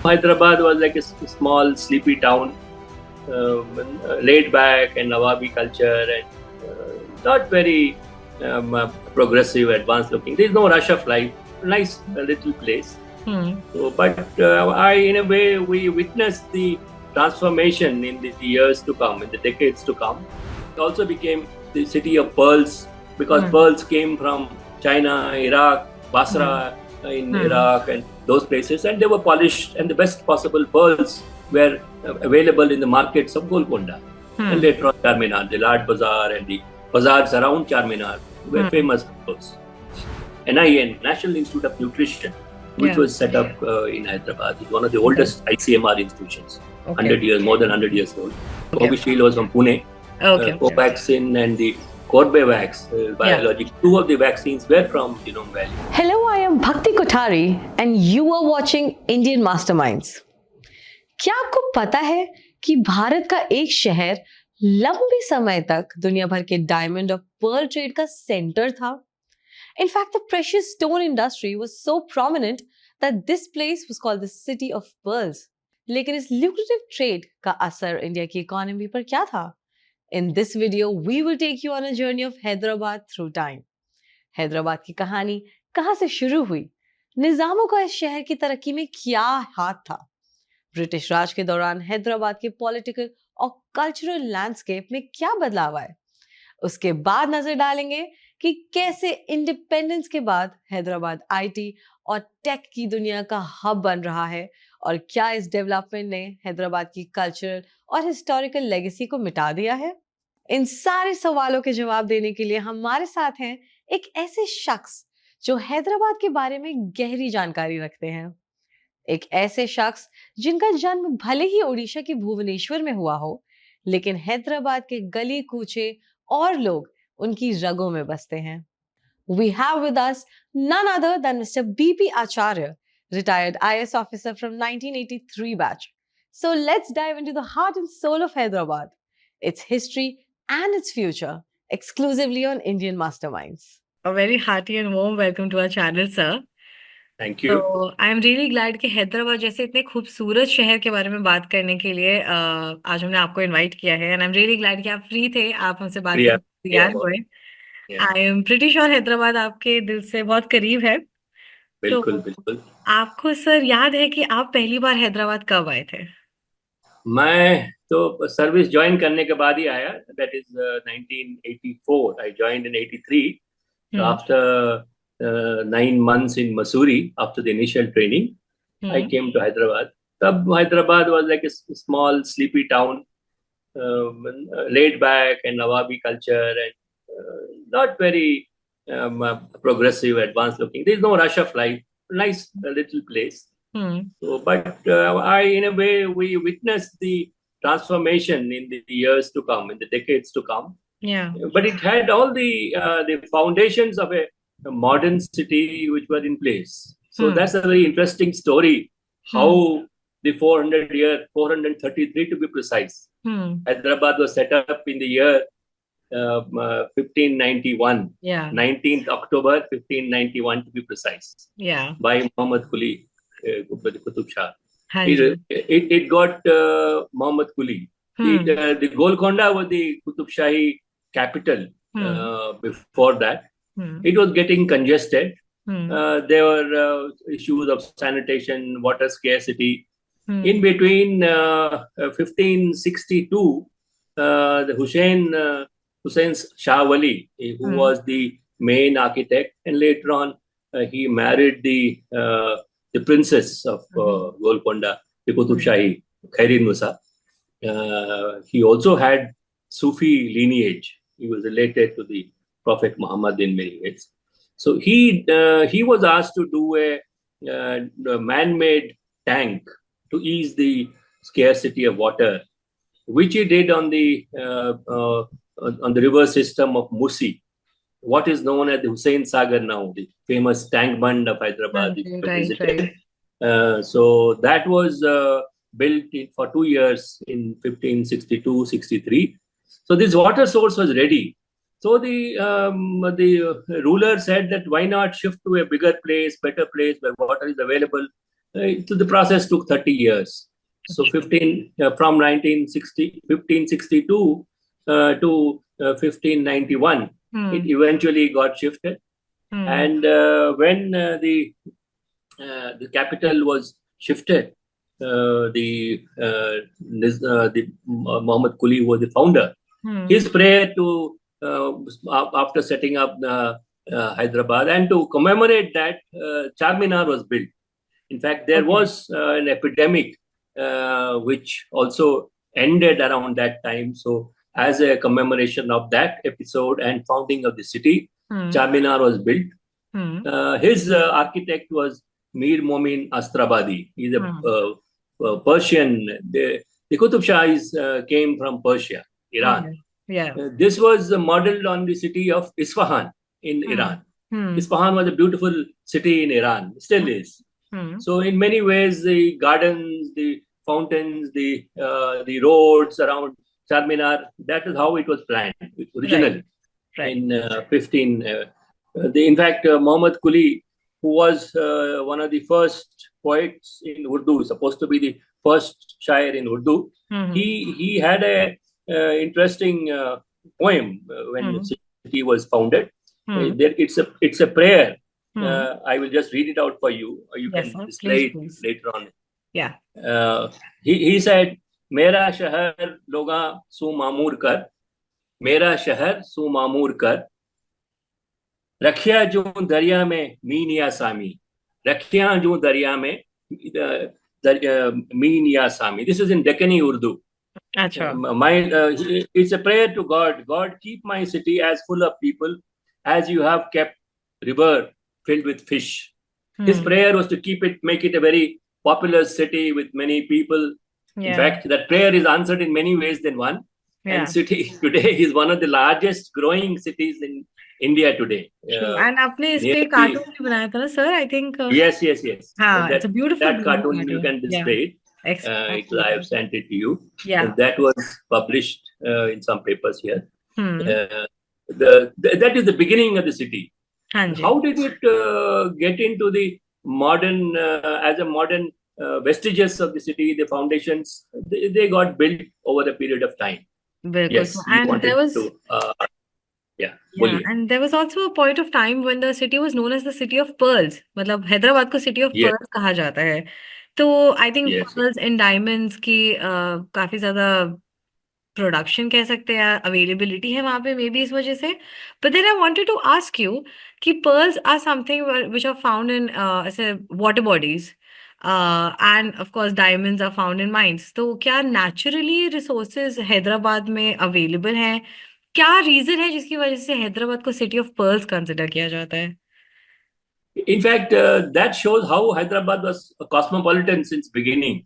Hyderabad was like a small, sleepy town, laid back and Nawabi culture and not very progressive, advanced looking. There is no rush of life. Nice little place. So, but in a way, we witnessed the transformation in the years to come, in the decades to come. It also became the city of pearls because pearls came from China, Iraq, Basra in Iraq, and those places, and they were polished, and the best possible pearls were available in the markets of Golconda. And later on, Charminar, the Lard Bazaar, and the bazaars around Charminar were famous for those. NIN, National Institute of Nutrition, which was set up in Hyderabad. It's one of the oldest ICMR institutions, 100 years, more than 100 years old. Covishield was from Pune. Covaxin and the Corbevax biologic. Two of the vaccines were from Genome Valley. Hello, I am Bhakti Kothari and you are watching Indian Masterminds. क्या आपको पता है कि भारत का एक शहर लंबे समय तक दुनिया भर के डायमंड और पर्ल ट्रेड का सेंटर था? In fact, the precious stone industry was so prominent that this place was called the city of pearls. लेकिन इस lucrative trade का असर इंडिया की इकोनॉमी पर क्या था? In this video, we will take you on a journey of Hyderabad through time. Hyderabad की कहानी कहां से शुरू हुई? निजामों का इस शहर की तरक्की में क्या हाथ था? ब्रिटिश राज के दौरान हैदराबाद के पॉलिटिकल और कल्चरल लैंडस्केप में क्या बदलाव आए? उसके बाद नजर डालेंगे कि कैसे इंडिपेंडेंस के बाद हैदराबाद आईटी और टेक की दुनिया का हब बन रहा है और क्या इस डेवलपमेंट ने हैदराबाद की कल्चरल और हिस्टोरिकल लेगेसी को मिटा दिया है? इन सारे सवालों के जवाब देने के लिए हमारे साथ हैं एक ऐसे शख्स जो हैदराबाद के बारे में गहरी जानकारी रखते हैं, एक ऐसे शख्स जिनका जन्म भले ही ओडिशा के भुवनेश्वर में हुआ हो, लेकिन हैदराबाद के गली कूचे और लोग उनकी रगों में बसते हैं. We have with us none other than Mr. BP Acharya, retired IAS officer from 1983 batch. So let's dive into the heart and soul of Hyderabad, its history and its future, exclusively on Indian Masterminds. A very hearty and warm welcome to our channel, sir. Thank you. So I am really glad कि हैदराबाद जैसे इतने खूबसूरत शहर के बारे में बात करने के लिए आज हमने आपको इनवाइट किया है and I'm really glad कि आप फ्री थे, आप हमसे बात करने तैयार हुए. I am pretty sure Hyderabad आपके दिल से बहुत करीब है. बिल्कुल बिल्कुल. आपको सर याद है कि आप पहली बार हैदराबाद कब आए थे? मैं तो सर्विस ज्वाइन करने के बाद ही आया. That is 1984. I joined in 83. So after 9 months in Mussoorie, after the initial training, I came to Hyderabad. Hyderabad was like a small, sleepy town, laid back and Nawabi culture and not very progressive, advanced looking. There is no rush of life. Nice little place. So, but in a way, we witnessed the transformation in the years to come, in the decades to come. Yeah. But it had all the foundations of a modern city which were in place. So that's a very interesting story. How the 433 to be precise. Hyderabad was set up in the year 1591. Yeah. 19th October 1591 to be precise. Yeah. By Muhammad Quli Qutub Shah. It got Muhammad Quli. The Golconda was the Qutub Shahi capital before that. It was getting congested. There were issues of sanitation, water scarcity. In between 1562, the Hussain Shah Wali, who was the main architect, and later on he married the princess of Golconda, the Qutub Shahi, Khairin Musa. He also had Sufi lineage. He was related to the Prophet Muhammad in many ways. So he was asked to do a man-made tank to ease the scarcity of water, which he did on the river system of Musi, what is known as the Hussain Sagar now, the famous tank bund of Hyderabad. Right. So that was built for 2 years in 1562-63. So this water source was ready. So the ruler said that why not shift to a bigger place, better place where water is available. So the process took 30 years. So from 1562 to 1591, it eventually got shifted. And when the capital was shifted, Muhammad Quli was the founder. His prayer to after setting up Hyderabad, and to commemorate that, Charminar was built. In fact, there was an epidemic which also ended around that time. So, as a commemoration of that episode and founding of the city, Charminar was built. His architect was Mir Momin Astrabadi. He's a Persian. The Qutub Shahis came from Persia, Iran. This was modeled on the city of Isfahan in Iran. Isfahan was a beautiful city in Iran, still is. So, in many ways, the gardens, the fountains, the roads around Charminar, that is how it was planned originally. In 15. In fact, Muhammad Quli, who was one of the first poets in Urdu, supposed to be the first shair in Urdu, he had a interesting poem when the city was founded. It's a prayer. I will just read it out for you. You can display it later on. Yeah. He said, "Mera shahar loga su mamur kar, mera shahar su mamur kar, रखिया जो दरिया में mean या सामी, रखिया जो दरिया में mean या सामी." This is in Deccani Urdu. It's a prayer to God. God, keep my city as full of people as you have kept river filled with fish. His prayer was to make it a very populous city with many people. In fact, that prayer is answered in many ways than one. And city today is one of the largest growing cities in India today. And आपने इस पे cartoon भी बनाया था ना, sir? I think. Yes. It's a beautiful cartoon. You can display it. I have sent it to you. And that was published in some papers here. That is the beginning of the city. How did it get into the modern, as a modern vestiges of the city, the foundations, they got built over a period of time. Yes, and there was and there was also a point of time when the city was known as the city of pearls. मतलब हैदराबाद को city of pearls कहा जाता है. तो I think pearls and diamonds की काफी ज्यादा production कह सकते हैं, अवेलेबिलिटी है वहां पे, मे बी इस वजह से. But then I wanted to ask you कि pearls are something which are found in ऐसे water bodies and of course diamonds are found in mines. तो क्या नेचुरली रिसोर्सेज हैदराबाद में अवेलेबल हैं? क्या रीजन है जिसकी वजह से हैदराबाद को सिटी ऑफ पर्ल्स कंसिडर किया जाता है? In fact, that shows how Hyderabad was a cosmopolitan since beginning.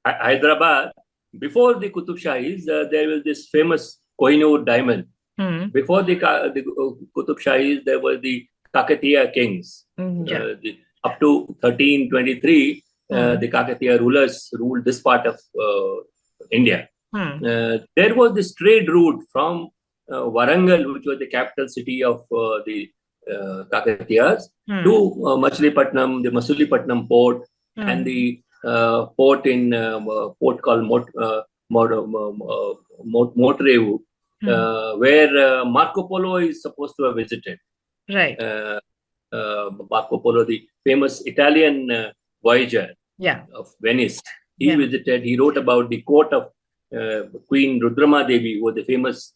Hyderabad, before the Qutub Shahis, there was this famous Kohinoor diamond. Before the Qutub Shahis, there were the Kakatiya kings. Up to 1323, the Kakatiya rulers ruled this part of India. There was this trade route from Warangal, which was the capital city of the Kakatiyas, to Machilipatnam, the Masulipatam port, and the port in port called Motreu, where Marco Polo is supposed to have visited. Right. Marco Polo, the famous Italian voyager of Venice, he visited. He wrote about the court of Queen Rudrama Devi, who was the famous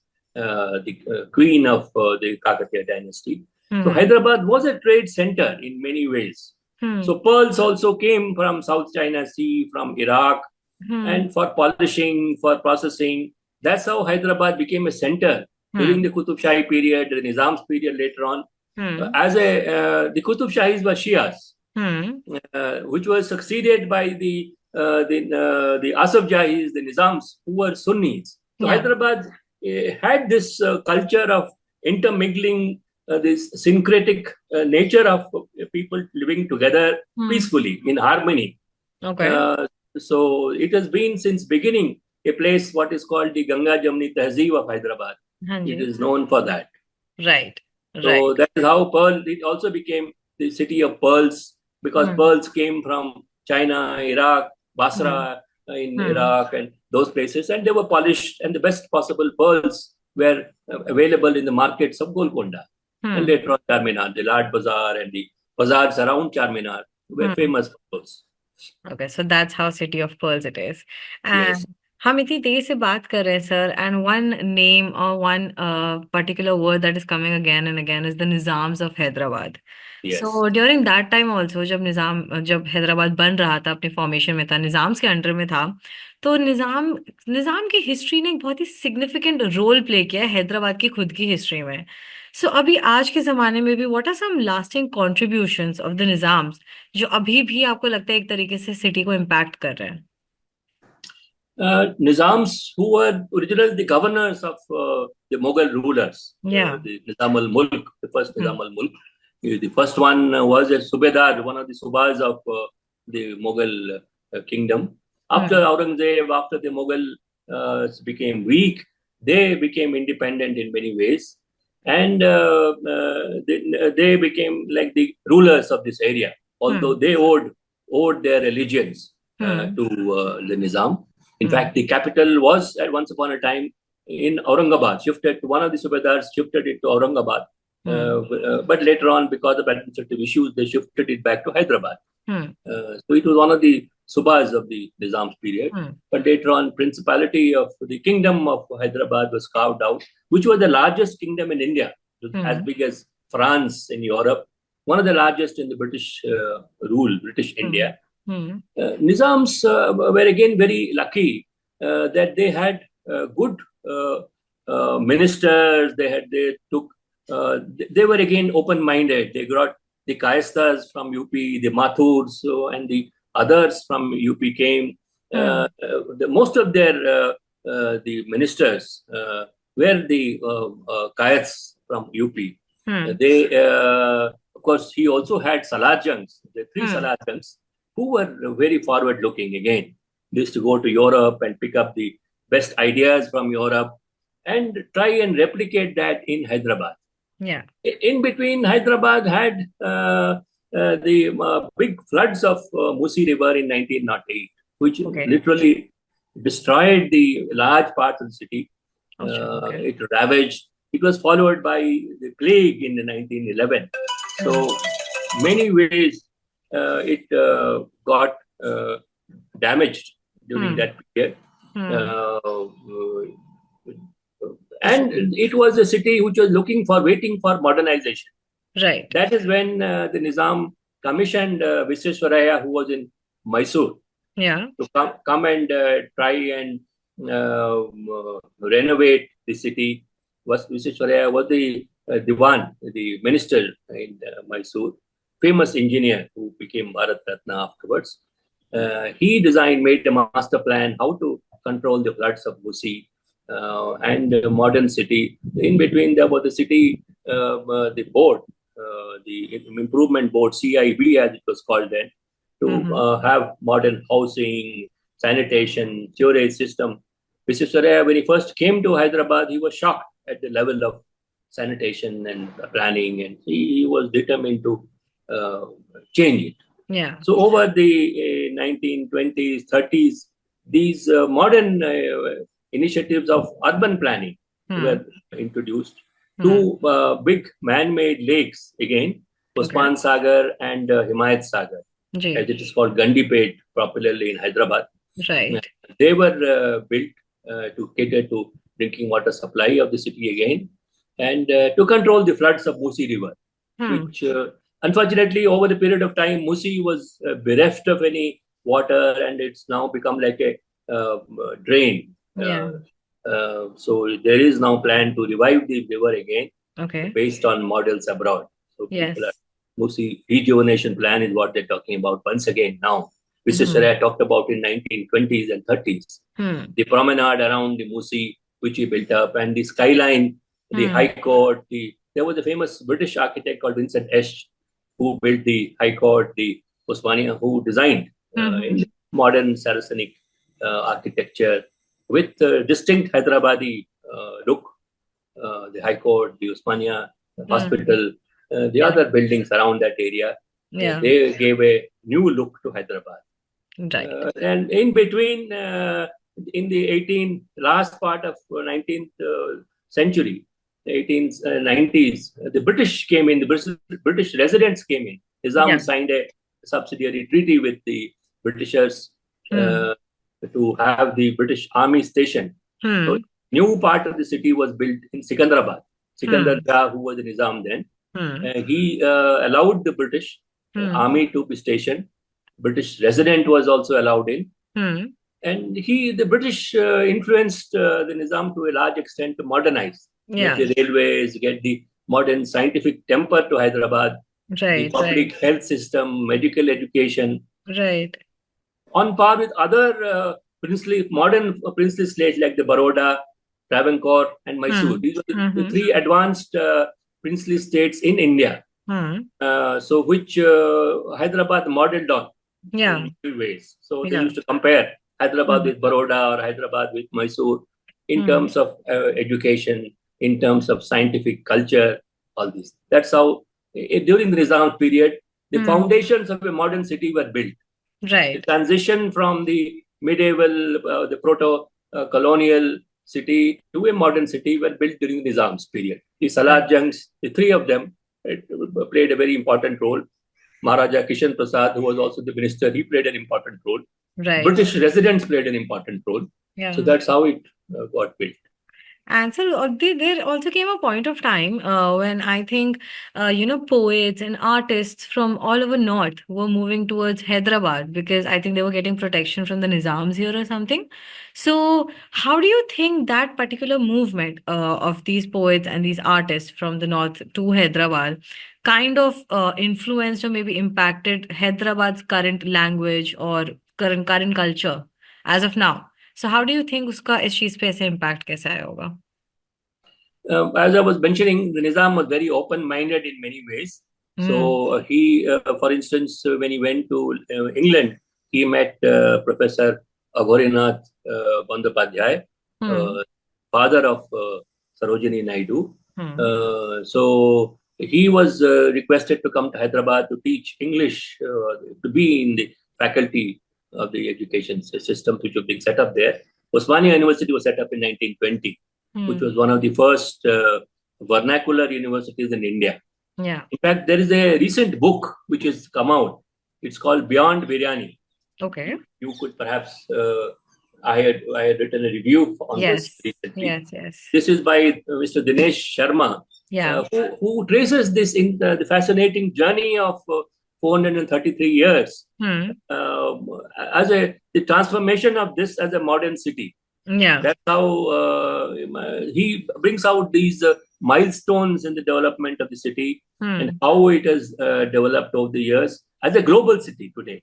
queen of the Kakatiya dynasty. So Hyderabad was a trade center in many ways. So pearls also came from South China Sea, from Iraq, and for polishing, for processing. That's how Hyderabad became a center during the Qutub Shahi period, the Nizam's period later on. The Qutub Shahis were Shias, which was succeeded by the Asaf Jahis, the Nizams, who were Sunnis. So Hyderabad had this culture of intermingling, this syncretic nature of people living together peacefully, in harmony. So it has been since beginning a place what is called the Ganga Jamni Tehzeeb of Hyderabad. It is known for that. Right. So that is how it also became the city of pearls. because pearls came from China, Iraq, Basra in Iraq, and those places, and they were polished, and the best possible pearls were available in the markets of Golconda. And later on, Charminar, the Lard Bazaar, and the bazaars around Charminar were famous for those. Okay, so that's how City of Pearls it is. Yes, And हम इतनी देर से बात कर रहे हैं sir, and one name or one particular word that is coming again and again is the Nizams of Hyderabad. yes. So during that time also जब हैदराबाद बन रहा था, अपने फॉर्मेशन में था, निजाम्स के अंडर में था, तो निजाम की हिस्ट्री ने एक बहुत ही सिग्निफिकेंट रोल प्ले किया है हैदराबाद की खुद की हिस्ट्री में. सो अभी आज के जमाने में भी what are some lasting contributions of the Nizams जो अभी भी आपको लगता है एक तरीके से सिटी को इम्पैक्ट कर रहे हैं? Nizams, who were originally the governors of the Mughal rulers, the Nizam al-Mulk, the first Nizam al-Mulk. The first one was a Subedar, one of the Subas of the Mughal kingdom. After Aurangzeb, after the Mughal became weak, they became independent in many ways. And they became like the rulers of this area, although they owed their allegiance to the Nizam. In fact, the capital was at once upon a time in Aurangabad. One of the Subedars shifted it to Aurangabad. But later on, because of administrative issues, they shifted it back to Hyderabad. So it was one of the Subas of the Nizam's period. But later on, principality of the kingdom of Hyderabad was carved out, which was the largest kingdom in India, as big as France in Europe, one of the largest in the British British India. Nizams were again very lucky that they had good ministers. They were again open-minded. They got the Kayastas from UP, the Mathurs, and the others from UP came. Most of their the ministers were the Kayas from UP. Of course, he also had Salajans, the three Salajans, who were very forward-looking again. They used to go to Europe and pick up the best ideas from Europe and try and replicate that in Hyderabad. In between, Hyderabad had the big floods of Musi River in 1908, which literally destroyed the large parts of the city. It ravaged. It was followed by the plague in 1911. So, many ways, it got damaged during that period. And it was a city which was waiting for modernization. Right. That is when the Nizam commissioned Visvesvaraya, who was in Mysore, to come and try and renovate the city. Visvesvaraya was the Diwan, the minister in Mysore, famous engineer who became Bharat Ratna afterwards. He made a master plan how to control the floods of Musi and a modern city. In between, there was the city, the board, the improvement board, CIB as it was called then, to have modern housing, sanitation, sewerage system. Visvesvaraya, when he first came to Hyderabad, he was shocked at the level of sanitation and planning, and he was determined to change it. So over the 1920s, 30s, these modern initiatives of urban planning were introduced. Two big man-made lakes again, Usman Sagar and Himayat Sagar, as it is called Gandipet popularly in Hyderabad. Right. They were built to cater to drinking water supply of the city again, and to control the floods of Musi River, which unfortunately over the period of time Musi was bereft of any water, and it's now become like a drain. So there is now plan to revive the river again, based on models abroad. So Musi rejuvenation plan is what they're talking about once again now. Visvesvaraya talked about in 1920s and 30s. The promenade around the Musi, which he built up, and the skyline, the High Court. There was a famous British architect called Vincent Esch, who built the High Court, the Osmania, who designed in modern Saracenic architecture with distinct Hyderabadi look. The High Court, the Osmania, the hospital, the other buildings around that area. Yeah. They gave a new look to Hyderabad. Right. And in between, in the last part of 19th century, 1890s, the British came in, the British residents came in. Nizam Yeah. signed a subsidiary treaty with the Britishers Hmm. to have the British army stationed. So, new part of the city was built in Secunderabad. Sikandar Shah, who was the Nizam then, he allowed the British army to be stationed. British resident was also allowed in. And the British influenced the Nizam to a large extent to modernize, get the railways, get the modern scientific temper to Hyderabad, the public health system, medical education, Right. on par with other modern princely states like the Baroda, Travancore, and Mysore. These were the three advanced princely states in India. So which Hyderabad modeled on in many ways. So they used to compare Hyderabad with Baroda or Hyderabad with Mysore in terms of education, in terms of scientific culture, all these. That's how during the Nizam period, the foundations of a modern city were built. Right. The transition from the medieval, the proto-colonial city to a modern city were built during the Nizam's period. The Salar Jungs, the three of them, played a very important role. Maharaja Kishan Prasad, who was also the minister, he played an important role. Right. British residents played an important role. So that's how it got built. And so there also came a point of time when I think, poets and artists from all over North were moving towards Hyderabad because I think they were getting protection from the Nizams here or something. So, how do you think that particular movement of these poets and these artists from the North to Hyderabad kind of influenced or maybe impacted Hyderabad's current language or current culture as of now? So how do you think उसका इस चीज पे ऐसे impact कैसा आया होगा? As I was mentioning, the Nizam was very open-minded in many ways. So he, for instance, when he went to England, he met Professor Agorinath Bandyopadhyay, father of Sarojini Naidu. So he was requested to come to Hyderabad to teach English, to be in the faculty of the education system which was being set up there. Osmania University was set up in 1920, which was one of the first vernacular universities in India. Yeah. In fact, there is a recent book which has come out. It's called Beyond Biryani. Okay. You could perhaps, I had written a review on this recently. Yes. This is by Mr. Dinesh Sharma, who traces this in the fascinating journey of 433 years as the transformation of this as a modern city. Yeah. That's how he brings out these milestones in the development of the city and how it has developed over the years as a global city today.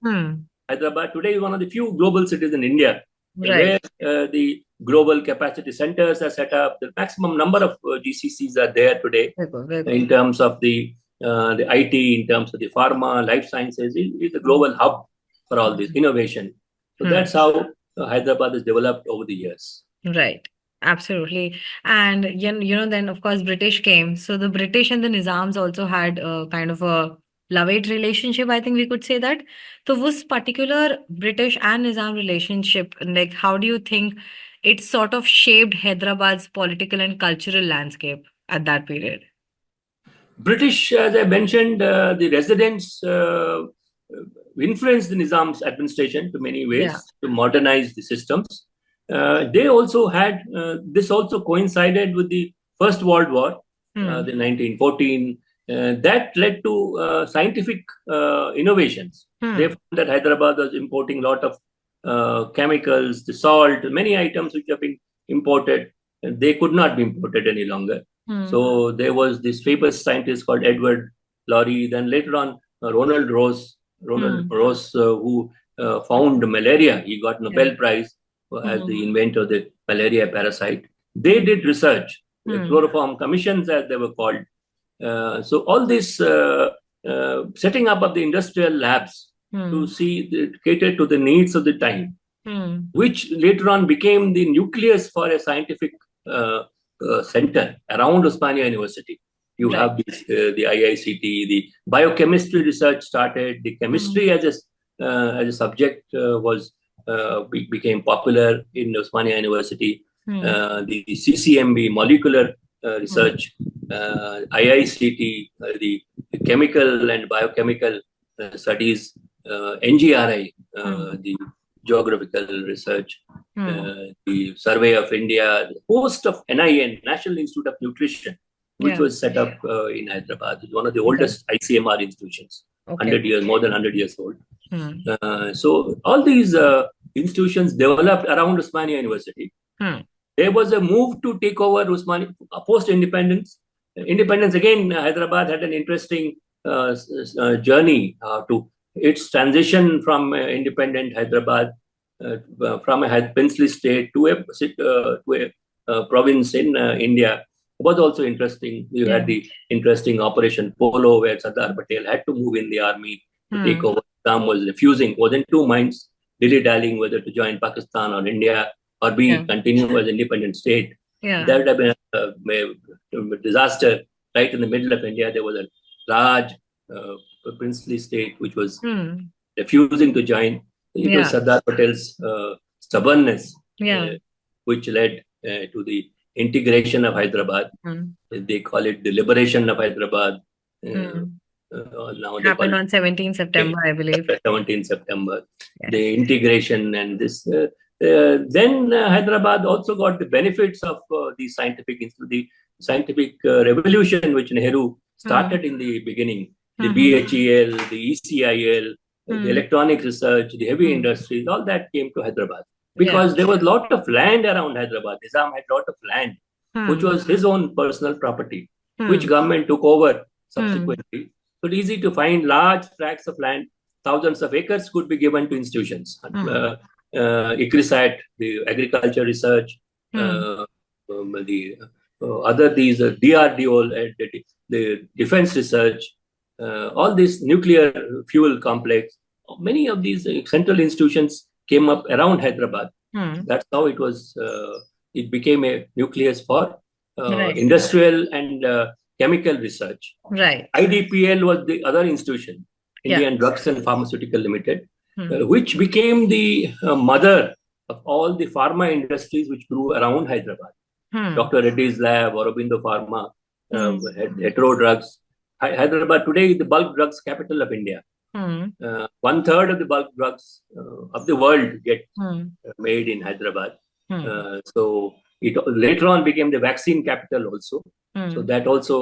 Hyderabad today is one of the few global cities in India where the global capacity centers are set up. The maximum number of GCCs are there today in terms of the IT, in terms of the pharma, life sciences. It's a global hub for all this innovation. So that's how Hyderabad has developed over the years. Right. Absolutely. And, then of course, British came. So the British and the Nizams also had kind of a love-hate relationship, I think we could say that. So this particular British and Nizam relationship, like, how do you think it sort of shaped Hyderabad's political and cultural landscape at that period? British, as I mentioned, the residents influenced the Nizam's administration to many ways to modernize the systems. They also had, this also coincided with the First World War, the 1914. That led to scientific innovations. They found that Hyderabad was importing a lot of chemicals, the salt, many items which have been imported. They could not be imported any longer. So there was this famous scientist called Edward Laurie. Then later on, Ronald Rose, who found malaria. He got Nobel Prize as the inventor of the malaria parasite. They did research, chloroform commissions as they were called. So all this setting up of the industrial labs to cater to the needs of the time, which later on became the nucleus for a scientific center around Osmania University. You Right. have the IICT, the biochemistry research started. The chemistry as a subject became popular in Osmania University. The CCMB, molecular research, IICT, the chemical and biochemical studies, NGRI, the geographical research, the Survey of India, the host of NIN, National Institute of Nutrition, which Yeah. was set up in Hyderabad. It's one of the Okay. oldest ICMR institutions, Okay. 100 years, more than 100 years old. Hmm. So all these institutions developed around Osmania University. There was a move to take over Usmania post-independence. Independence again, Hyderabad had an interesting journey to its transition from independent Hyderabad, from a princely state to a province in India. Was also interesting. You had the interesting Operation Polo, where Sardar Patel had to move in the army to take over. Islam was refusing, was in two minds, dilly-dallying whether to join Pakistan or India or continue as independent state. That would have been a disaster. Right in the middle of India, there was a large princely state which was refusing to join. It was Sardar Patel's stubbornness which led to the integration of Hyderabad. They call it the liberation of Hyderabad. Now they Happened on 17th September, I believe. 17th September. Yes. The integration and this. Then Hyderabad also got the benefits of the scientific revolution, which Nehru started in the beginning. The BHEL, the ECIL, the electronic research, the heavy industries, all that came to Hyderabad. Because there was a lot of land around Hyderabad. Nizam had a lot of land, which was his own personal property, which government took over subsequently. So it's easy to find large tracts of land. Thousands of acres could be given to institutions. ICRISAT, the agriculture research, the DRDO, the defense research, all this nuclear fuel complex. Many of these central institutions came up around Hyderabad. That's how it was. It became a nucleus for industrial and chemical research. Right. IDPL was the other institution, Indian Drugs and Pharmaceutical Limited, which became the mother of all the pharma industries which grew around Hyderabad. Dr. Reddy's lab, Aurobindo Pharma, hetero drugs. Hyderabad today is the bulk drugs capital of India. 1/3 of the bulk drugs of the world get made in Hyderabad. So it later on became the vaccine capital also. So that also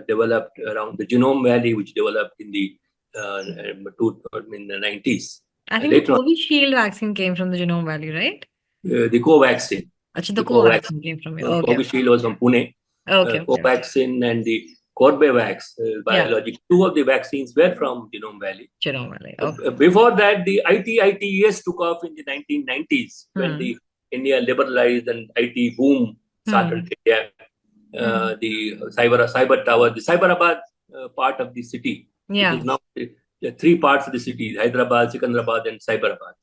developed around the Genome Valley, which developed in the 90s. I think the Covishield vaccine came from the Genome Valley, right? The Covaxin. Actually, the Covaxin came from here. Okay. Covishield was from Pune. Covaxin and the Corbevax biologic. Two of the vaccines were from Genome Valley. Genome Valley. Okay. Before that, the ITES took off in the 1990s when the India liberalized and IT boom started India. The cyber tower, the Cyberabad part of the city. It is now the three parts of the city: Hyderabad, Secunderabad, and Cyberabad.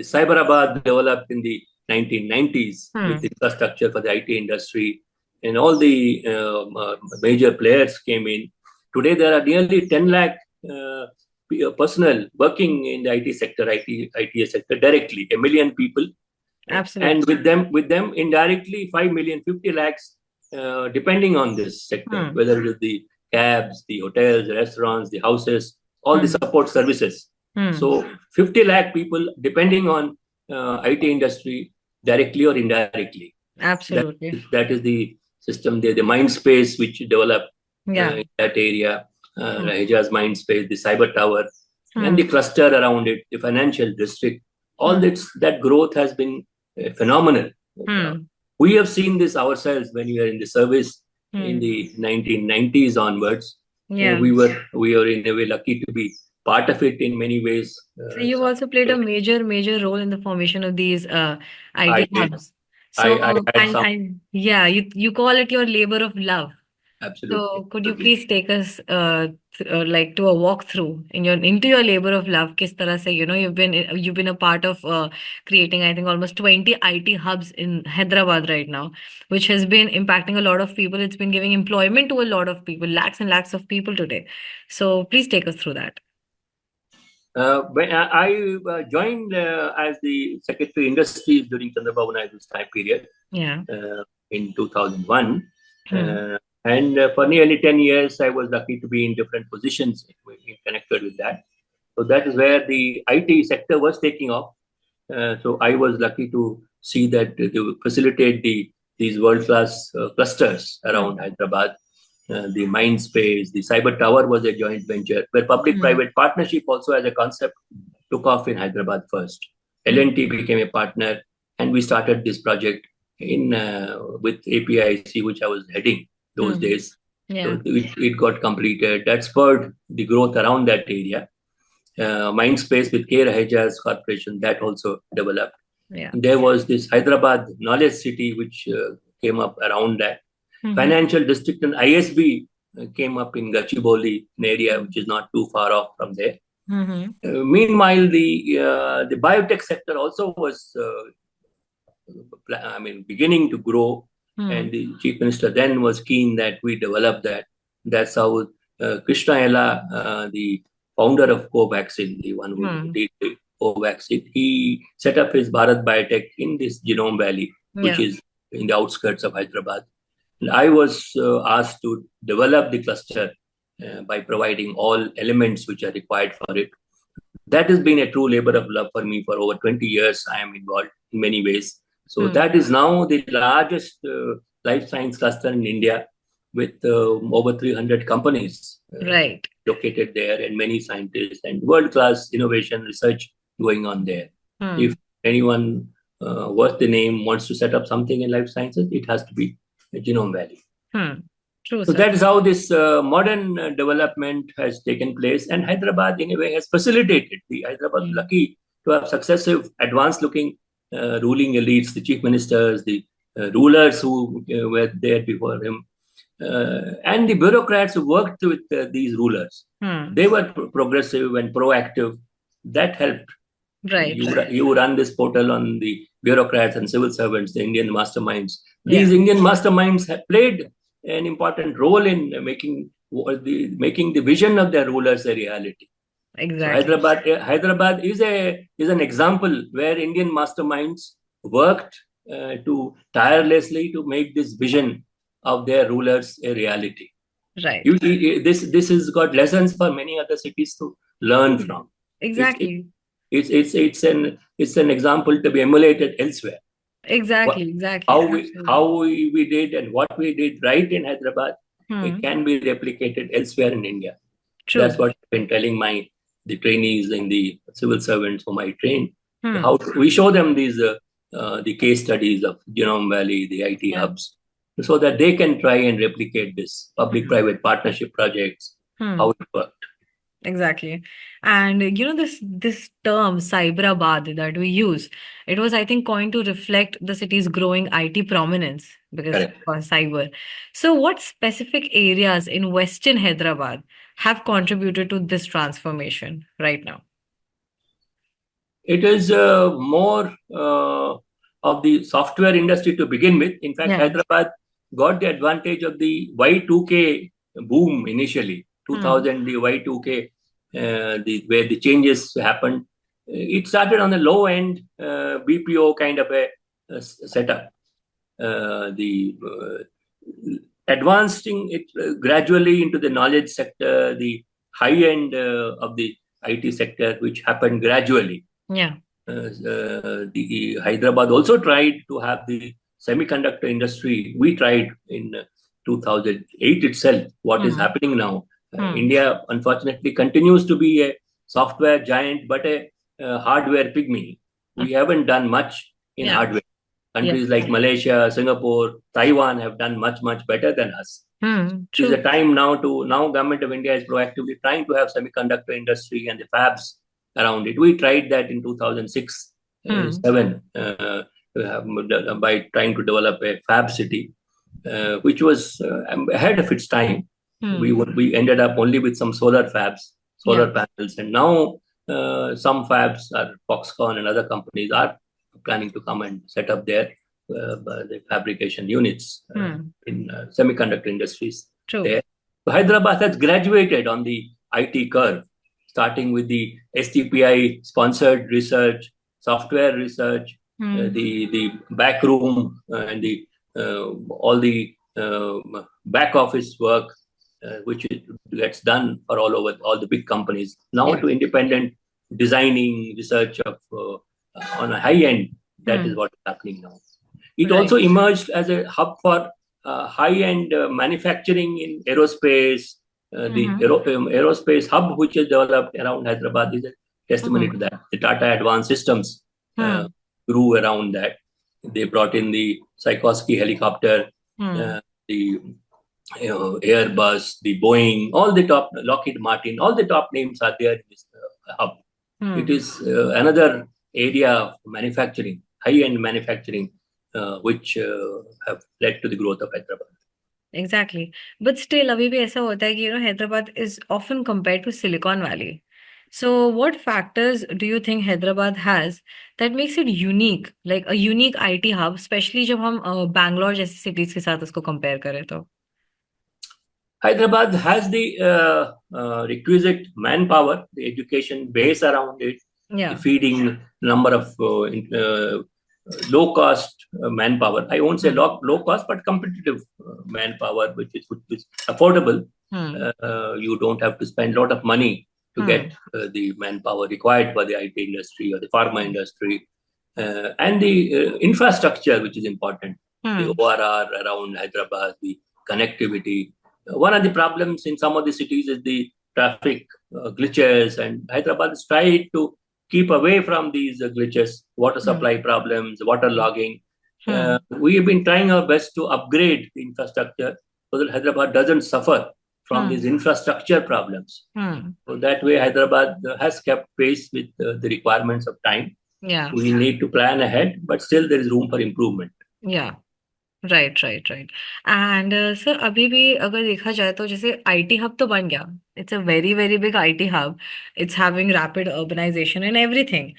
The Cyberabad developed in the 1990s with infrastructure for the IT industry, and all the major players came in. Today, there are nearly 10 lakh personnel working in the IT sector, ITS sector directly, 1 million people. Absolutely. And with them indirectly, 5 million, 50 lakhs, depending on this sector, whether it is the cabs, the hotels, the restaurants, the houses, all the support services. So 50 lakh people depending on IT industry directly or indirectly. Absolutely. That is the system there, the mind space which developed in that area, Hejaz mind space, the cyber tower, and the cluster around it, the financial district. All that growth has been phenomenal. We have seen this ourselves when we were in the service in the 1990s onwards. We were in a way lucky to be part of it in many ways. So you've also played a major role in the formation of these IT hubs. So you call it your labor of love. Absolutely. So could you please take us like to a walkthrough into your labor of love? Kis tarah se, you've been a part of creating, I think, almost 20 IT hubs in Hyderabad right now, which has been impacting a lot of people. It's been giving employment to a lot of people, lakhs and lakhs of people today. So please take us through that. When I joined as the Secretary Industries during Chandrababu Naidu's time period Yeah. in 2001. Hmm. And for nearly 10 years, I was lucky to be in different positions connected with that. So that is where the IT sector was taking off. So I was lucky to see that they facilitate these world-class clusters Hmm. around Hyderabad. The Mindspace, the Cyber Tower was a joint venture where Hmm. public-private partnership also as a concept took off in Hyderabad first. Hmm. L&T became a partner, and we started this project in with APIC, which I was heading those Hmm. days. Yeah. So it got completed. That spurred the growth around that area. Mindspace with K. Raheja's corporation that also developed. Yeah. There was this Hyderabad knowledge city which came up around that. Mm-hmm. Financial district and ISB came up in Gachibowli, an area which is not too far off from there. Mm-hmm. Meanwhile, the biotech sector also was, beginning to grow, Hmm. and the chief minister then was keen that we develop that. That's how Krishna Ella, the founder of Covaxin, the one who Hmm. did the Covaxin, he set up his Bharat Biotech in this Genome Valley, which Yeah. is in the outskirts of Hyderabad. And I was asked to develop the cluster by providing all elements which are required for it. That has been a true labor of love for me for over 20 years. I am involved in many ways. So Hmm. that is now the largest life science cluster in India with over 300 companies Right. located there and many scientists and world-class innovation research going on there. If Hmm. anyone worth the name wants to set up something in life sciences, it has to be Genome Valley. Hmm. True, So sir. that is how this modern development has taken place, and Hyderabad, in a way, has facilitated. The Hyderabad Hmm. lucky to have successive, advanced-looking ruling elites, the chief ministers, the rulers who were there before him, and the bureaucrats who worked with these rulers. Hmm. They were progressive and proactive. That helped. Right. Right. You run this portal on the bureaucrats and civil servants, the Indian masterminds. These Yeah. Indian masterminds have played an important role in making the vision of their rulers a reality. So Exactly. Hyderabad is an example where Indian masterminds worked to tirelessly to make this vision of their rulers a reality. Right. This has got lessons for many other cities to learn from. It, it, Exactly. it's an example to be emulated elsewhere. What, Exactly. Exactly. Absolutely. we did and what we did right in Hyderabad, it Hmm. can be replicated elsewhere in India. That's True. what I've been telling the trainees and the civil servants whom I train. Hmm. How we show them these the case studies of Genome Valley, the IT Yeah. hubs, so that they can try and replicate this Hmm. public-private partnership projects, Hmm. how it worked. Exactly. And this term Cyberabad that we use, it was, I think, coined to reflect the city's growing IT prominence because Correct. for cyber. So what specific areas in Western Hyderabad have contributed to this transformation right now? It is more of the software industry to begin with. In fact, Yeah. Hyderabad got the advantage of the Y2K boom initially. Hmm. 2000, the Y2K, where the changes happened. It started on the low end BPO kind of a setup. The Advancing it gradually into the knowledge sector, the high end of the IT sector, which happened gradually. Yeah. The Hyderabad also tried to have the semiconductor industry. We tried in 2008 itself. What is Hmm. happening now? Hmm. India, unfortunately, continues to be a software giant, but a hardware pygmy. Hmm. We haven't done much in Yeah. hardware. Yeah. Countries like Malaysia, Singapore, Taiwan have done much better than us. Hmm. It is a True. time now government of India is proactively trying to have semiconductor industry and the fabs around it. We tried that in 2006, Hmm. 7 by trying to develop a fab city. which was ahead of its time. We ended up only with some solar panels, and now some fabs are Foxconn and other companies are planning to come and set up the fabrication units in semiconductor industries. True. There, so Hyderabad has graduated on the IT curve, starting with the STPI sponsored research, software research, the back room, and the all the back office work, which gets done for all the big companies. Now to independent designing, research of on a high end. That is what is happening now. It also emerged as a hub for high-end manufacturing in aerospace. The aerospace hub, which is developed around Hyderabad, is a testimony to that. The Tata Advanced Systems grew around that. They brought in the Sikorsky helicopter, the Airbus, the Boeing, all the top, Lockheed Martin, all the top names are there in this hub. It is another area of manufacturing, high-end manufacturing, which have led to the growth of Hyderabad. Exactly. But still, अभी भी ऐसा होता है कि Hyderabad is often compared to Silicon Valley. So what factors do you think Hyderabad has that makes it unique, like a unique IT hub, especially जब हम Bangalore जैसी cities के साथ उसको compare करें तो? Hyderabad has the requisite manpower, the education base around it, the feeding number of low-cost manpower. I won't say low cost, but competitive manpower, which is affordable. You don't have to spend a lot of money to get the manpower required by the IT industry or the pharma industry. And the infrastructure, which is important. The ORR around Hyderabad, the connectivity. One of the problems in some of the cities is the traffic glitches, and Hyderabad has tried to keep away from these glitches, water supply problems, water logging. We have been trying our best to upgrade the infrastructure so that Hyderabad doesn't suffer from these infrastructure problems. So that way, Hyderabad has kept pace with the requirements of time. We need to plan ahead, but still there is room for improvement. Right right right and sir अभी भी अगर देखा जाए तो जैसे IT hub तो बन गया it's a very very big IT hub it's having rapid urbanisation and everything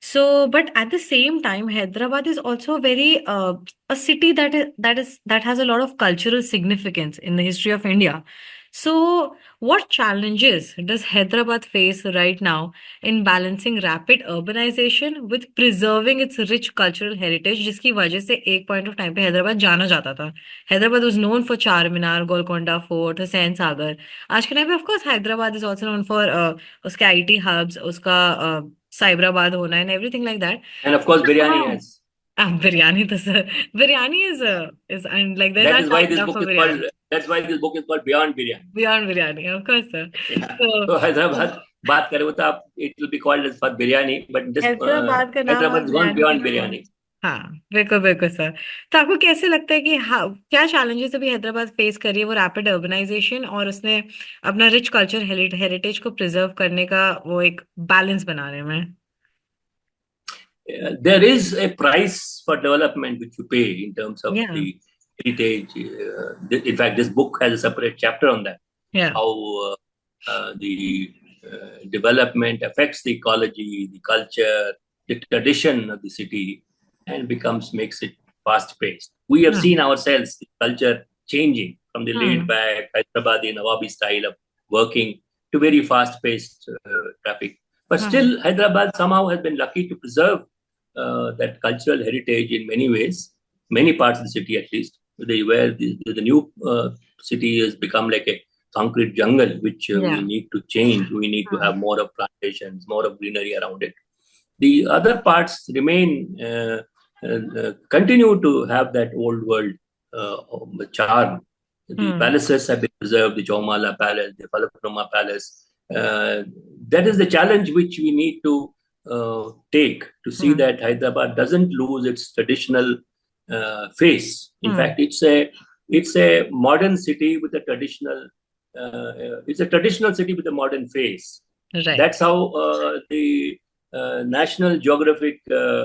so but at the same time Hyderabad is also very a city that has a lot of cultural significance in the history of India. So what challenges does Hyderabad face right now in balancing rapid urbanization with preserving its rich cultural heritage, जिसकी वजह से एक point of time पे हैदराबाद जाना जाता था. Hyderabad was known for Charminar, Golconda Fort, Hussain Sagar. आज के टाइम पे of course Hyderabad is also known for उसके IT hubs, उसका Cyberabad होना and everything like that. And of course Biryani has. Biryani to sir. Biryani is and like there's that is why this book is called. That's why this book is called Beyond Biryani. Beyond Biryani, of course, sir. Yeah. So Hyderabad, बात करें तो आप it will be called as for Biryani, but this Hyderabad is gone beyond Biryani. हाँ बिल्कुल बिल्कुल sir. तो आपको कैसे लगता है कि क्या चैलेंजेस अभी हैदराबाद फेस कर रही है वो रैपिड अर्बनाइजेशन और उसने अपना रिच कल्चर हेरिटेज को प्रिजर्व करने का वो एक बैलेंस बनाने में? There is a price for development which you pay in terms of the heritage. In fact, this book has a separate chapter on that. How the development affects the ecology, the culture, the tradition of the city, and makes it fast-paced. We have seen ourselves the culture changing from the laid-back Hyderabadi Nawabi style of working to very fast-paced traffic. But still, Hyderabad somehow has been lucky to preserve that cultural heritage in many ways, many parts of the city at least, where the new city has become like a concrete jungle, which we need to change. We need to have more of plantations, more of greenery around it. The other parts remain, continue to have that old world charm. The palaces have been preserved, the Chaumala Palace, the Falaknuma Palace. That is the challenge which we need to take to see that Hyderabad doesn't lose its traditional face. In fact, it's a modern city with a traditional. It's a traditional city with a modern face. Right. That's how the National Geographic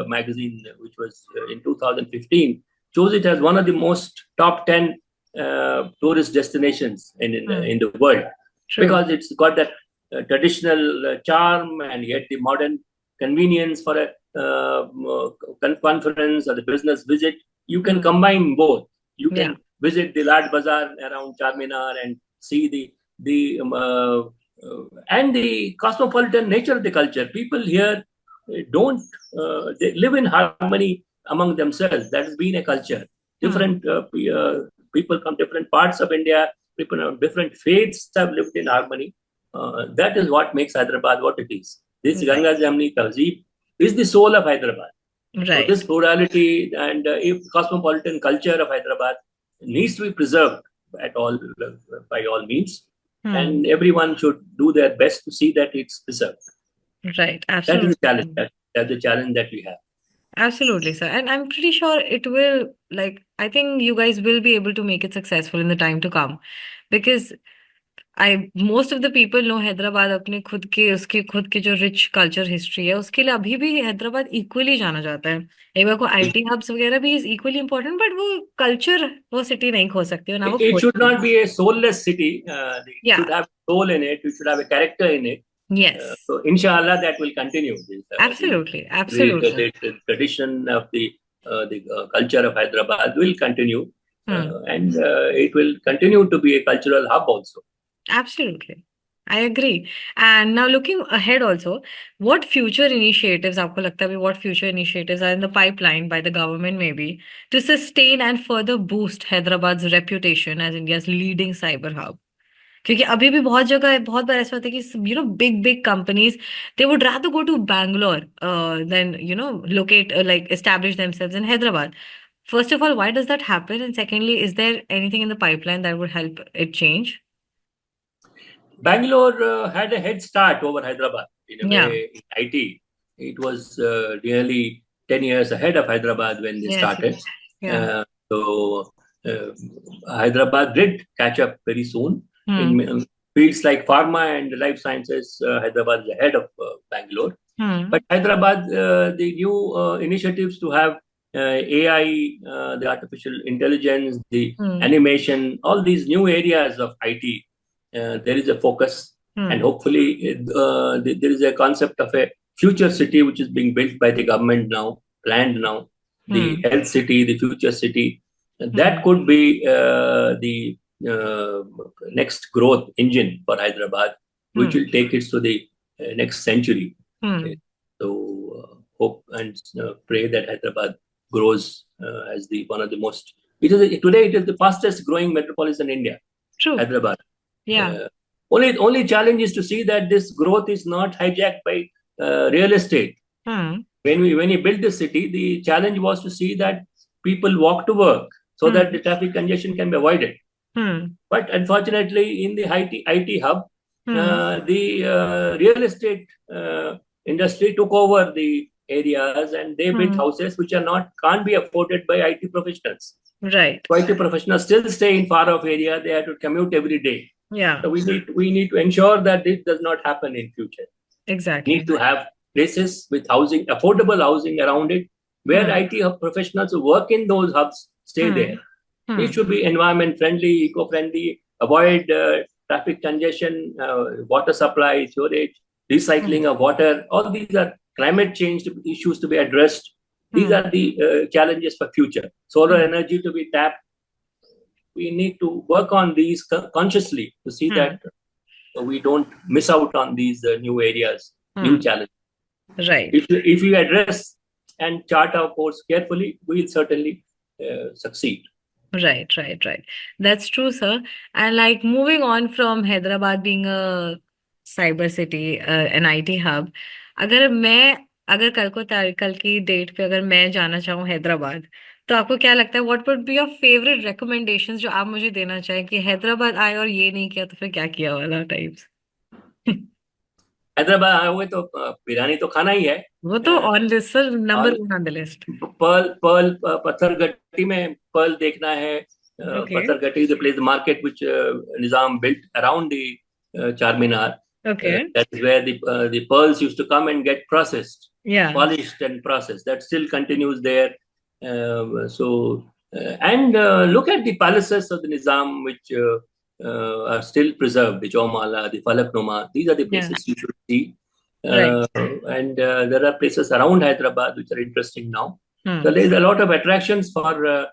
magazine, which was in 2015, chose it as one of the most top 10 tourist destinations in the world. True. Because it's got that traditional charm and yet the modern convenience for a conference or the business visit. You can combine both. You can visit the large bazaar around Charminar and see and the cosmopolitan nature of the culture. People here don't they live in harmony among themselves. That has been a culture. Different people from different parts of India, people of different faiths have lived in harmony. That is what makes Hyderabad what it is. This Ganga Jamni Tahzeeb is the soul of Hyderabad. Right. So this plurality and cosmopolitan culture of Hyderabad needs to be preserved by all means. And everyone should do their best to see that it's preserved. Right, absolutely. That is the challenge. That's the challenge that we have. Absolutely, sir. And I'm pretty sure it will, I think you guys will be able to make it successful in the time to come. Because most of the people know Hyderabad अपने उसके खुद के जो rich culture history है उसके लिए अभी भी हैदराबाद equally जाना जाता है. एक बार को IT hubs वगैरह भी is equally important, but वो culture वो city नहीं खो सकती है ना वो. It should not be a soulless city. It should have soul in it. It should have a character in it. Yes. So inshallah that will continue. Absolutely. Absolutely. The tradition of the culture of Hyderabad will continue, and it will continue to be a cultural hub also. Absolutely. I agree. And now looking ahead also, what future initiatives आपको लगता है what future initiatives are in the pipeline by the government maybe to sustain and further boost Hyderabad's reputation as India's leading cyber hub? क्योंकि अभी भी बहुत जगह बहुत बार ऐसा होता है कि big companies they would rather go to Bangalore than locate establish themselves in Hyderabad. First of all, why does that happen? And secondly, is there anything in the pipeline that would help it change? Bangalore had a head start over Hyderabad in a way in IT. It was nearly 10 years ahead of Hyderabad when they started. Yeah. So Hyderabad did catch up very soon. In fields like pharma and life sciences, Hyderabad is ahead of Bangalore. But Hyderabad, the new initiatives to have AI, the artificial intelligence, the animation, all these new areas of IT, there is a focus. And hopefully there is a concept of a future city which is being built by the government now, planned now, the health city, the future city. That could be the next growth engine for Hyderabad, which will take it to the next century. So hope and pray that Hyderabad grows as one of the most. Today it is the fastest growing metropolis in India. True. Hyderabad. Yeah. Only challenge is to see that this growth is not hijacked by real estate. When we built the city, the challenge was to see that people walk to work so that the traffic congestion can be avoided. But unfortunately, in the IT hub, the real estate industry took over the areas and they built houses which can't be afforded by IT professionals. Right. So IT professionals still stay in far off area. They have to commute every day. Yeah. So we need to ensure that this does not happen in future. Exactly. We need to have places with housing, affordable housing around it, where IT professionals who work in those hubs stay there. It should be environment friendly, eco-friendly, avoid traffic congestion, water supply, storage, recycling of water. All these are climate change issues to be addressed. These are the challenges for future. Solar energy to be tapped. We need to work on these consciously to see that we don't miss out on these new areas, new challenges. Right. If we address and chart our course carefully, we will certainly succeed. Right. That's true, sir. And moving on from Hyderabad being a cyber city, an IT hub, अगर कल की date पे अगर मैं जाना चाहूँ हैदराबाद, तो आपको क्या लगता है what would be your favourite recommendations जो आप मुझे देना चाहें कि हैदराबाद आए और ये नहीं किया तो फिर क्या किया वाला टाइप्स? हैदराबाद आए हुए तो बिरयानी तो खाना ही है. वो तो on list sir, number 1 on the list. Pearl Pathargatti में पर्ल देखना है. Pathergatti is the place, the market which Nizam built around the Charminar. Okay. That is where the pearls used to come and get processed, Yeah. polished and processed. That still continues there. So And look at the palaces of the Nizam, which are still preserved, the Chaumala, the Falaknuma. These are the Yeah. places you should see. Right. And there are places around Hyderabad which are interesting now. Hmm. So there's a lot of attractions for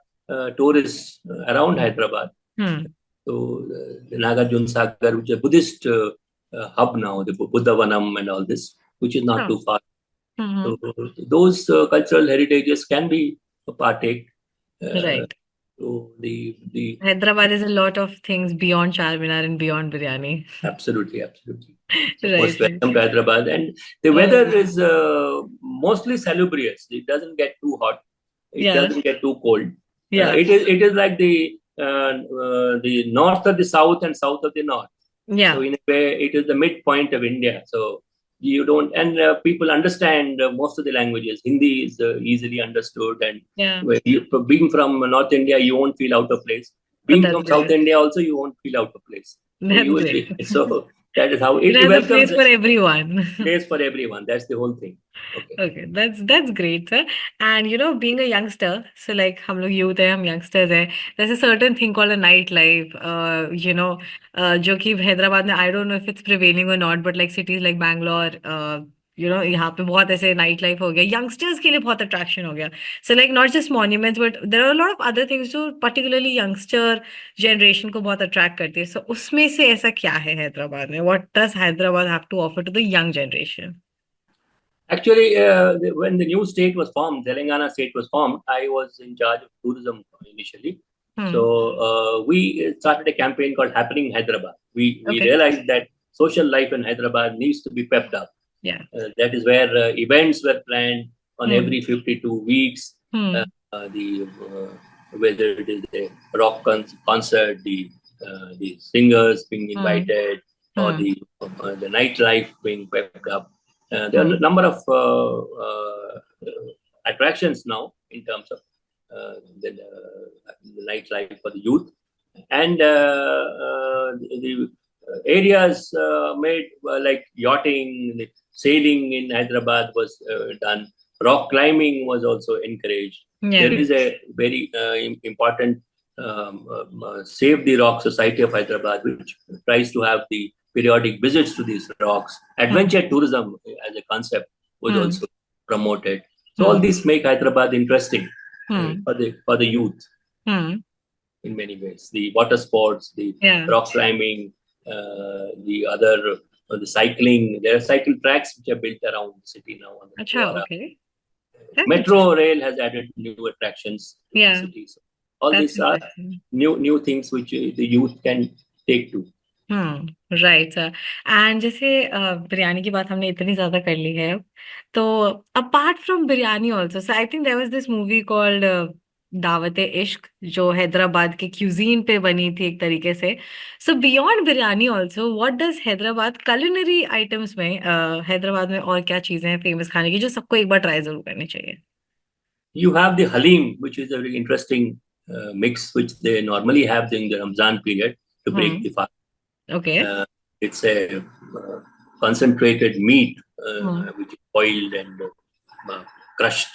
tourists around Hyderabad. Hmm. So the Nagarjun Sagar, which is a Buddhist hub now, the Buddha Vanam and all this, which is not Oh. too far. Mm-hmm. So those cultural heritages can be partake. Right. So the Hyderabad is a lot of things beyond Charminar and beyond biryani. absolutely. So Right. most welcome to Hyderabad, and the Oh, weather is mostly salubrious. It doesn't get too hot. It yeah. doesn't get too cold. Yeah. It is like the north of the south and south of the north. Yeah. So in a way, it is the midpoint of India. So you don't, and people understand most of the languages. Hindi is easily understood, and Yeah. being from North India, you won't feel out of place. Oh, Being that's from South great. India, also you won't feel out of place. So That's you will great. be. So that is how It it has a welcomes place for everyone. place for everyone. That's the whole thing. Okay. Okay, that's great, sir. And being a youngster, so like हम लोग youth है, हम youngsters है. There's a certain thing called a nightlife. जो कि हैदराबाद में I don't know if it's prevailing or not, but like cities like Bangalore, यहाँ पे बहुत ऐसे नाइट लाइफ हो गया, यंगस्टर्स के लिए बहुत अट्रैक्शन हो गया. So like not just monuments, but there are a lot of other things जो particularly youngster generation को बहुत attract करती है. So उसमें से ऐसा क्या है हैदराबाद में? What does Hyderabad have to offer to the young generation? Actually, when the new state was formed, Telangana state was formed, I was in charge of tourism initially. So we started a campaign called Happening Hyderabad. We Okay. realized that social life in Hyderabad needs to be pepped up. Yeah. That is where events were planned on every 52 weeks. Whether it is a rock concert, the singers being invited, or the nightlife being pepped up. There are a number of attractions now in terms of the nightlife for the youth, and the areas made like yachting, sailing in Hyderabad was done. Rock climbing was also encouraged. Yeah. There is a very important Save the Rock Society of Hyderabad, which tries to have the periodic visits to these rocks. Adventure tourism as a concept was also promoted. So all these make Hyderabad interesting for the youth in many ways. The water sports, the rock climbing, the cycling. There are cycle tracks which are built around the city now. On the Achha, okay. Metro rail has added new attractions to the city. So all these are new things which the youth can take to. Right sir. And जैसे बिरयानी की बात हमने इतनी ज्यादा कर ली है, तो apart from biryani also, so I think there was this movie called Daawat Ishq, जो हैदराबाद के क्यूजीन पे बनी थी एक तरीके से. सो beyond biryani also, what does Hyderabad culinary items में, हैदराबाद में और क्या चीजें हैं फेमस खाने की जो सबको एक बार ट्राई जरूर करनी चाहिए? You have the Halim, which is a very interesting mix, which they normally have during the Ramzan period to break the fast. Okay. It's a concentrated meat which is boiled and crushed.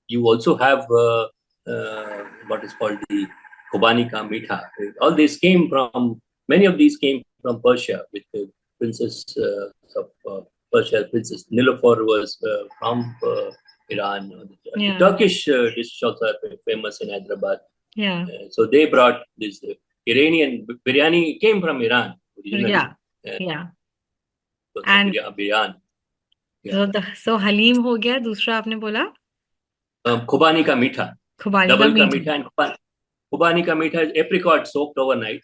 You also have what is called the Khobani ka Meetha. All these many of these came from Persia, with the princess of Persia, Princess Nilofer was from Iran. The Turkish dish also are famous in Hyderabad. Yeah. So they brought this Iranian biryani came from Iran originally. Yeah. And biryani. So Halim हो गया, दूसरा आपने बोला? Khobani ka Meetha. Double ka Meetha and Khobani ka Meetha is apricot soaked overnight.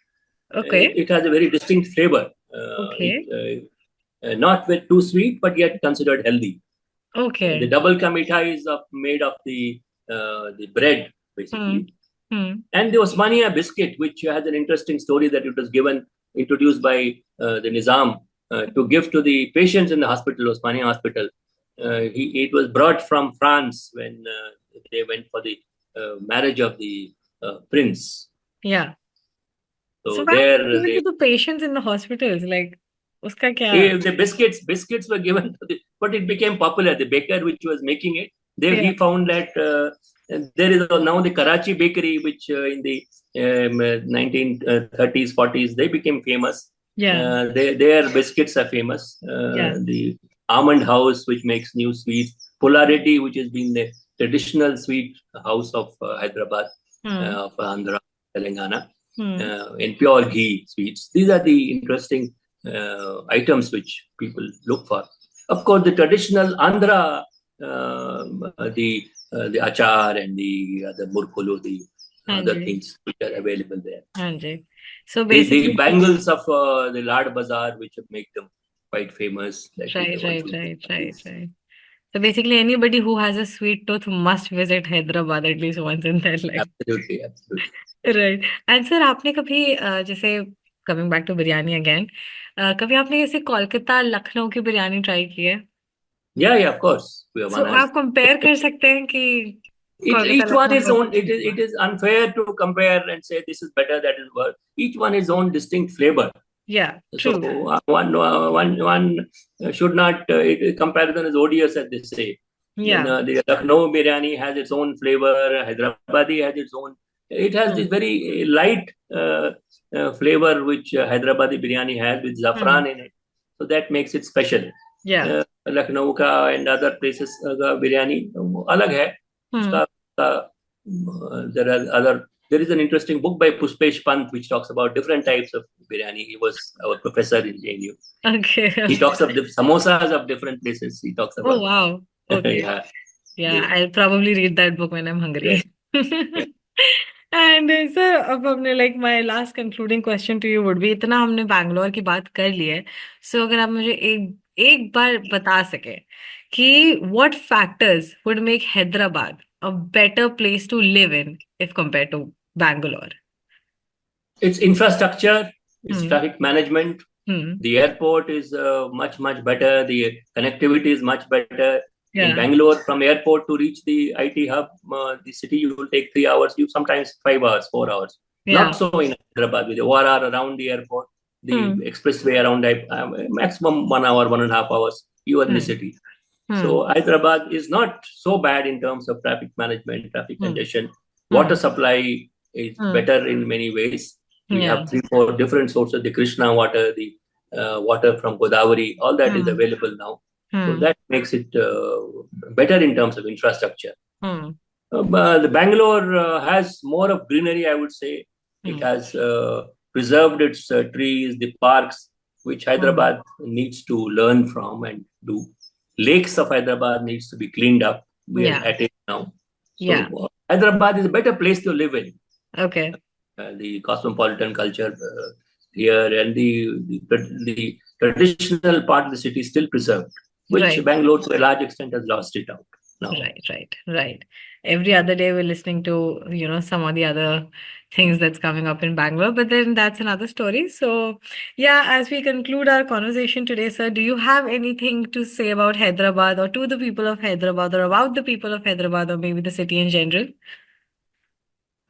Okay. It has a very distinct flavor. Okay. Not too sweet, but yet considered healthy. Okay. The double ka Meetha is made of the bread, basically. And the Osmania biscuit, which has an interesting story that it was introduced by the Nizam to give to the patients in the hospital, Osmania Hospital. It was brought from France when they went for the marriage of the prince. Yeah. So there given to the patients in the hospitals, like, uska kya? The biscuits were given to but it became popular. The baker which was making it, he found that There is now the Karachi bakery, which in the 1930s, 40s, they became famous. Yeah. Their biscuits are famous. Yeah. The Almond House, which makes new sweets. Polarity, which has been the traditional sweet house of Hyderabad, Hmm. of Andhra, Telangana, Hmm. in pure ghee sweets. These are the interesting items which people look for. Of course, the traditional Andhra, the achar and the murkulu, the हाँ other ji, things which are available there. हाँ जी. So The basically, bangles of the Lad Bazaar, which make them quite famous, like the right, ones right, who right, right, these. right. So basically, anybody who has a sweet tooth must visit Hyderabad at least once in their life. Absolutely, absolutely. Right. And sir, आपने कभी जैसे coming back to biryani again, कभी आपने जैसे कोलकाता लखनऊ की biryani try की है? Yeah, of course. So One has आप कंपेयर कर सकते हैं कि Kolkata each one Lucknow is का? own. It is unfair to compare and say this is better, that is worse. Each one is own distinct flavor. या So true. one should not. Comparison is odious, as they say. या. The Lucknow biryani has its own flavor. Hyderabadi has its own. It has this very light flavor which Hyderabadi biryani has with saffron in it. So that makes it special. या. लखनऊ का and other places का बिरयानी अलग है. उसका there are other. There is an interesting book by Puspesh Pant which talks about different types of biryani. He was our professor in JNU. Okay. He talks of the samosas of different places. He talks oh about wow. Okay. yeah, Yeah, the, I'll probably read that book when I'm hungry. yeah, yeah. And sir, अब हमने like my last concluding question to you would be, इतना हमने बैंगलोर की बात कर ली है, so अगर आप मुझे एक एक बार बता सके कि what factors would make Hyderabad a better place to live in if compared to Bangalore? Its infrastructure, its Hmm. traffic management. Hmm. The airport is much better. The connectivity is much better. In Yeah. Bangalore, from airport to reach the IT hub, the city, you will take 3 hours. You sometimes 5 hours, 4 hours. Yeah. Not so in Hyderabad with the ORR around the airport, the Hmm. expressway around maximum 1 hour, 1.5 hours. You are in the Hmm. city. Hmm. So Hyderabad is not so bad in terms of traffic management, traffic Hmm. congestion. Water Hmm. supply is Hmm. better in many ways. We Yeah. have 3, 4 different sources: the Krishna water, the water from Godavari. All that is Hmm. available now. So Hmm. that makes it better in terms of infrastructure. Hmm. The Bangalore has more of greenery, I would say. It Hmm. has preserved its trees, the parks, which Hmm. Hyderabad needs to learn from and do. Lakes of Hyderabad needs to be cleaned up. We are Yeah. at it now. So Yeah. Hyderabad is a better place to live in. Okay. The cosmopolitan culture here and the traditional part of the city is still preserved, which Right. Bangalore to a large extent has lost it out now. Right, right, right. Every other day we're listening to, some of the other things that's coming up in Bangalore, but then that's another story. So, yeah, as we conclude our conversation today, sir, do you have anything to say about Hyderabad or to the people of Hyderabad or about the people of Hyderabad or maybe the city in general?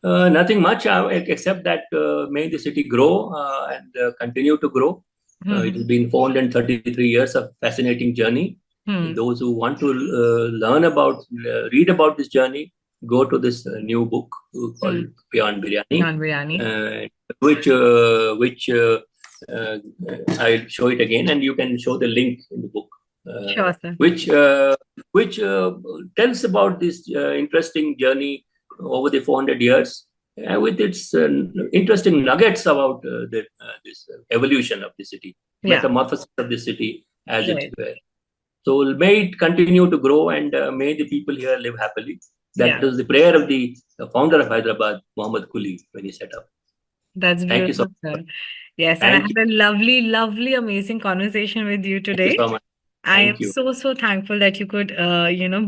Nothing much except that may the city grow and continue to grow. It has Hmm. been 433 years of fascinating journey. And Hmm. those who want to read about this journey, go to this new book called Hmm. Beyond Biryani, Non-biryani. which I'll show it again, and you can show the link in the book, Sure, sir. which tells about this interesting journey over the 400 years, with its interesting nuggets about this evolution of the city, Yeah. metamorphosis of the city as it Right. were. So may it continue to grow, and may the people here live happily. That Yeah. was the prayer of the founder of Hyderabad, Muhammad Quli, when he set up. That's Thank you so beautiful, much. sir. Yes, and I Thank had you. a lovely, lovely, amazing conversation with you Thank you today. so much. I am Thank you. so thankful that you could,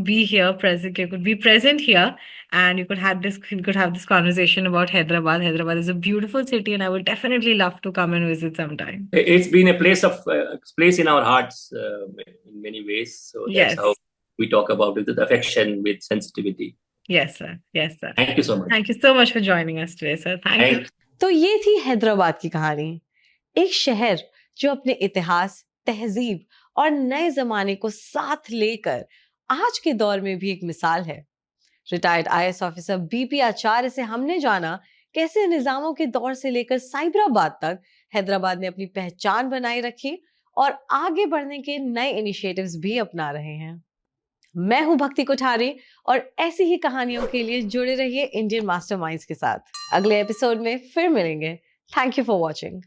be here present. You could be present here, and you could have this conversation about Hyderabad. Hyderabad is a beautiful city, and I would definitely love to come and visit sometime. It's been a place in our hearts in many ways. So that's how Yes, we talk about it with affection, with sensitivity. yes, sir. Yes, sir. Thank you so much. Thank you so much for joining us today, sir. Thank you. Thank तो ये थी हैदराबाद की कहानी, एक शहर जो अपने इतिहास, तहजीब और नए जमाने को साथ लेकर आज के दौर में भी एक मिसाल है. रिटायर्ड आईएएस ऑफिसर बीपी आचार्य से हमने जाना कैसे निजामों के दौर से लेकर साइबराबाद तक हैदराबाद ने अपनी पहचान बनाए रखी और आगे बढ़ने के नए इनिशिएटिव्स भी अपना रहे हैं। मैं हूं भक्ति कोठारी और ऐसी ही कहानियों के लिए जुड़े रहिए इंडियन मास्टरमाइंड्स के साथ। अगले एपिसोड में फिर मिलेंगे। Thank you for watching.